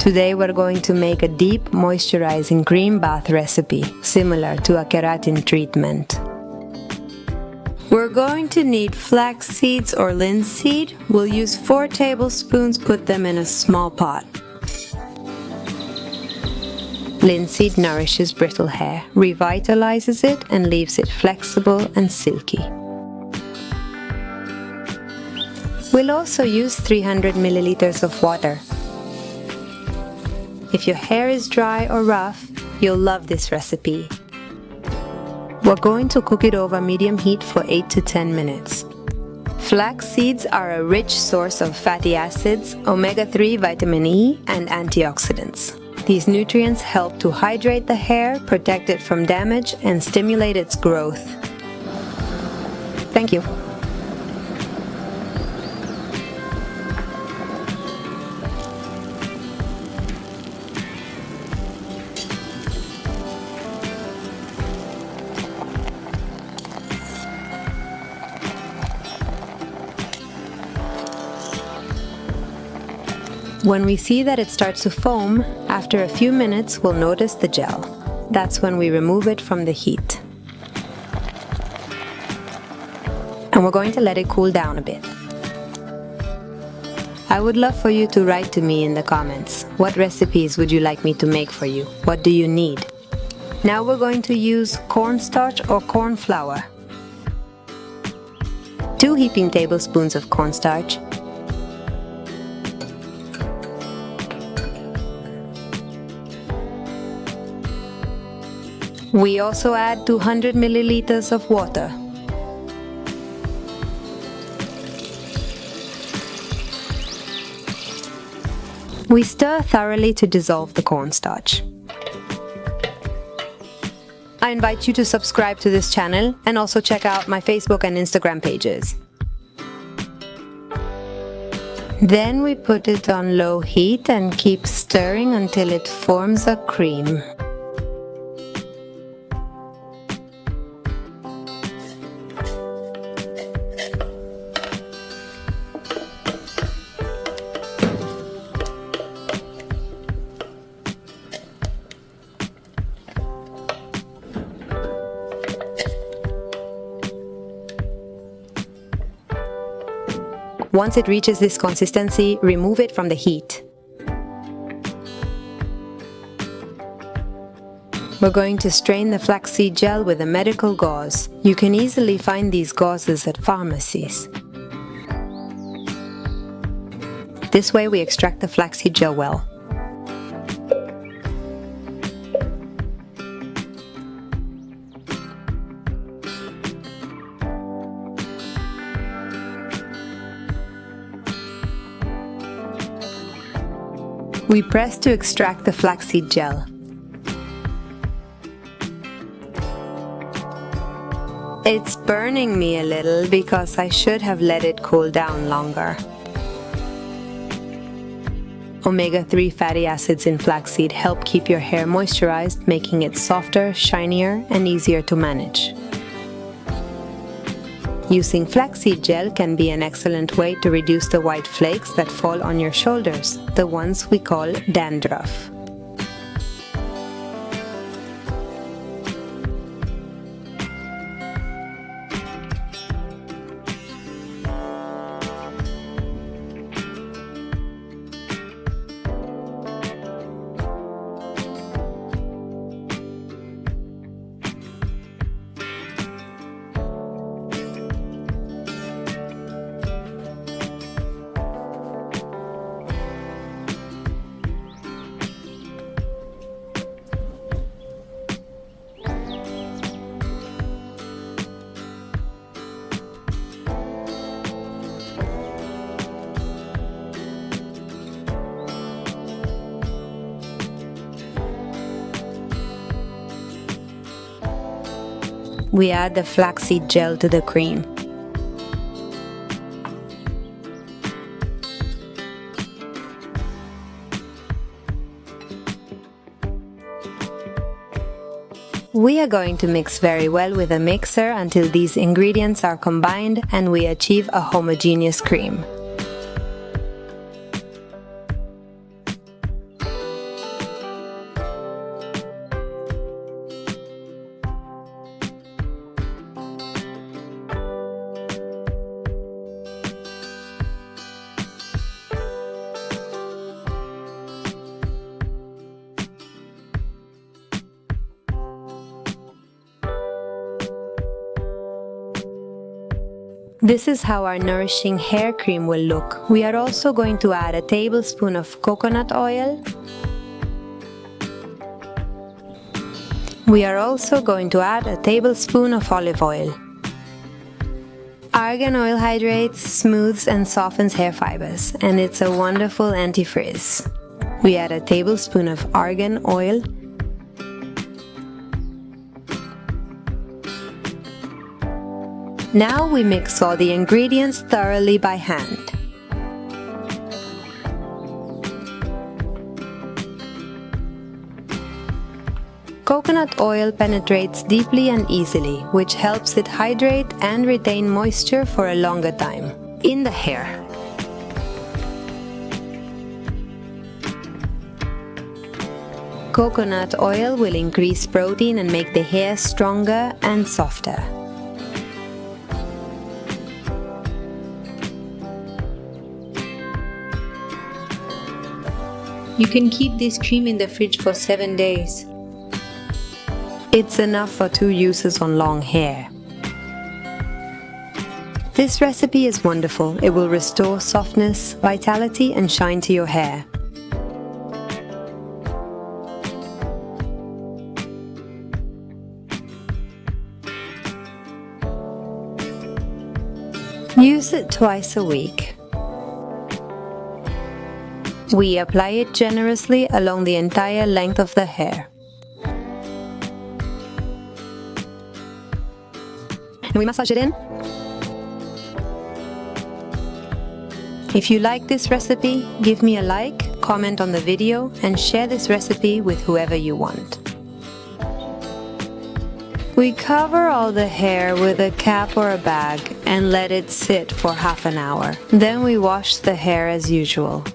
Today we're going to make a deep moisturizing cream bath recipe, similar to a keratin treatment. We're going to need flax seeds or linseed. We'll use 4 tablespoons, put them in a small pot. Linseed nourishes brittle hair, revitalizes it, and leaves it flexible and silky. We'll also use 300 milliliters of water. If your hair is dry or rough, you'll love this recipe. We're going to cook it over medium heat for 8 to 10 minutes. Flax seeds are a rich source of fatty acids, omega-3, vitamin E, and antioxidants. These nutrients help to hydrate the hair, protect it from damage, and stimulate its growth. Thank you. When we see that it starts to foam, after a few minutes we'll notice the gel. That's when we remove it from the heat. And we're going to let it cool down a bit. I would love for you to write to me in the comments. What recipes would you like me to make for you? What do you need? Now we're going to use cornstarch or corn flour. 2 heaping tablespoons of cornstarch, we also add 200 milliliters of water. We stir thoroughly to dissolve the cornstarch. I invite you to subscribe to this channel and also check out my Facebook and Instagram pages. Then we put it on low heat and keep stirring until it forms a cream. Once it reaches this consistency, remove it from the heat. We're going to strain the flaxseed gel with a medical gauze. You can easily find these gauzes at pharmacies. This way we extract the flaxseed gel well. We press to extract the flaxseed gel. It's burning me a little because I should have let it cool down longer. Omega-3 fatty acids in flaxseed help keep your hair moisturized, making it softer, shinier, and easier to manage. Using flaxseed gel can be an excellent way to reduce the white flakes that fall on your shoulders, the ones we call dandruff. We add the flaxseed gel to the cream. We are going to mix very well with a mixer until these ingredients are combined and we achieve a homogeneous cream. This is how our nourishing hair cream will look. We are also going to add a tablespoon of coconut oil. We are also going to add a tablespoon of olive oil. Argan oil hydrates, smooths and softens hair fibers, and it's a wonderful anti-frizz. We add a tablespoon of argan oil. Now we mix all the ingredients thoroughly by hand. Coconut oil penetrates deeply and easily, which helps it hydrate and retain moisture for a longer time in the hair. Coconut oil will increase protein and make the hair stronger and softer. You can keep this cream in the fridge for 7 days. It's enough for 2 uses on long hair. This recipe is wonderful. It will restore softness, vitality and shine to your hair. Use it twice a week. We apply it generously along the entire length of the hair. And we massage it in. If you like this recipe, give me a like, comment on the video, and share this recipe with whoever you want. We cover all the hair with a cap or a bag and let it sit for half an hour. Then we wash the hair as usual.